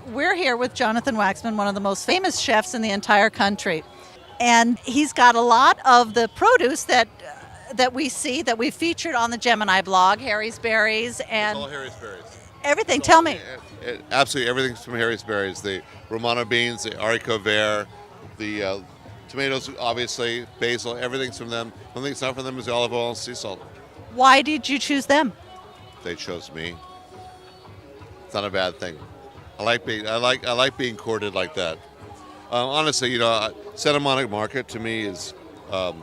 We're here with Jonathan Waxman, one of the most famous chefs in the entire country. And he's got a lot of the produce that we see, that we featured on the Gemini blog, Harry's Berries, and It's all Harry's Berries. everything. Tell me. Absolutely, everything's from Harry's Berries. The Romano beans, the haricot vert, the tomatoes, obviously, basil, everything's from them. One thing that's not from them is the olive oil and sea salt. Why did you choose them? They chose me. It's not a bad thing. I like being courted like that. Honestly, Santa Monica Market to me is a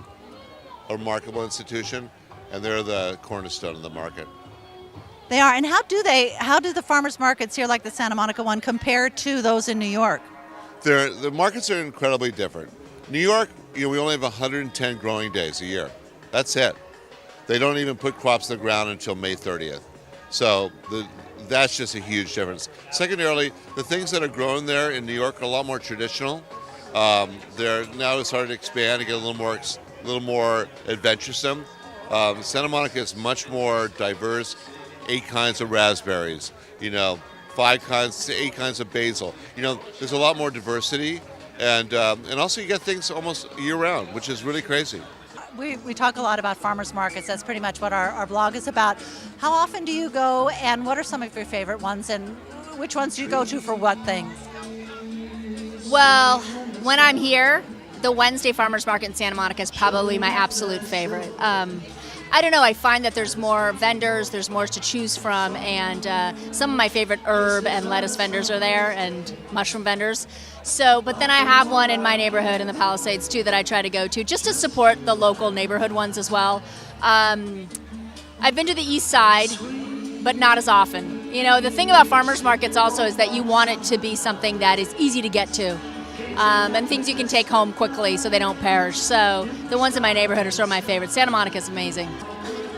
remarkable institution, and they're the cornerstone of the market. They are. And how do the farmers markets here, like the Santa Monica one, compare to those in New York? The markets are incredibly different. New York, we only have 110 growing days a year. That's it. They don't even put crops in the ground until May 30th. So that's just a huge difference. Secondarily, the things that are grown there in New York are a lot more traditional. They're now starting to expand and get a little more adventuresome. Santa Monica is much more diverse. 8 kinds of raspberries, 8 kinds of basil. There's a lot more diversity, and also you get things almost year round, which is really crazy. We talk a lot about farmers markets. That's pretty much what our blog is about. How often do you go, and what are some of your favorite ones, and which ones do you go to for what things? Well, when I'm here, the Wednesday farmers market in Santa Monica is probably my absolute favorite. I don't know, I find that there's more vendors, there's more to choose from, and some of my favorite herb and lettuce vendors are there, and mushroom vendors. But then I have one in my neighborhood in the Palisades too that I try to go to just to support the local neighborhood ones as well. I've been to the east side, but not as often. The thing about farmers markets also is that you want it to be something that is easy to get to. And things you can take home quickly so they don't perish. So the ones in my neighborhood are sort of my favorite. Santa Monica is amazing.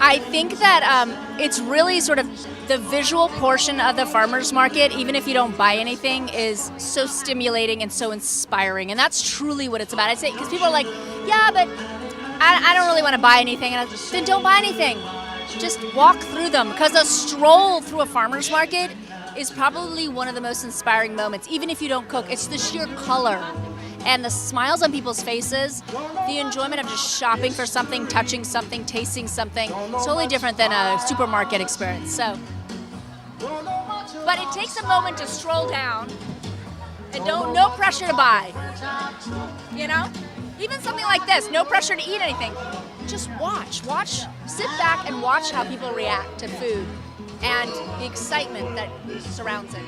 I think that it's really sort of the visual portion of the farmers market, even if you don't buy anything, is so stimulating and so inspiring. And that's truly what it's about. I'd say, because people are like, yeah, but I don't really want to buy anything. And then don't buy anything. Just walk through them. Because a stroll through a farmers market is probably one of the most inspiring moments, even if you don't cook. It's the sheer color and the smiles on people's faces, the enjoyment of just shopping for something, touching something, tasting something, totally different than a supermarket experience. But it takes a moment to stroll down and no pressure to buy. Even something like this, no pressure to eat anything. Just watch, sit back and watch how people react to food and the excitement that surrounds it.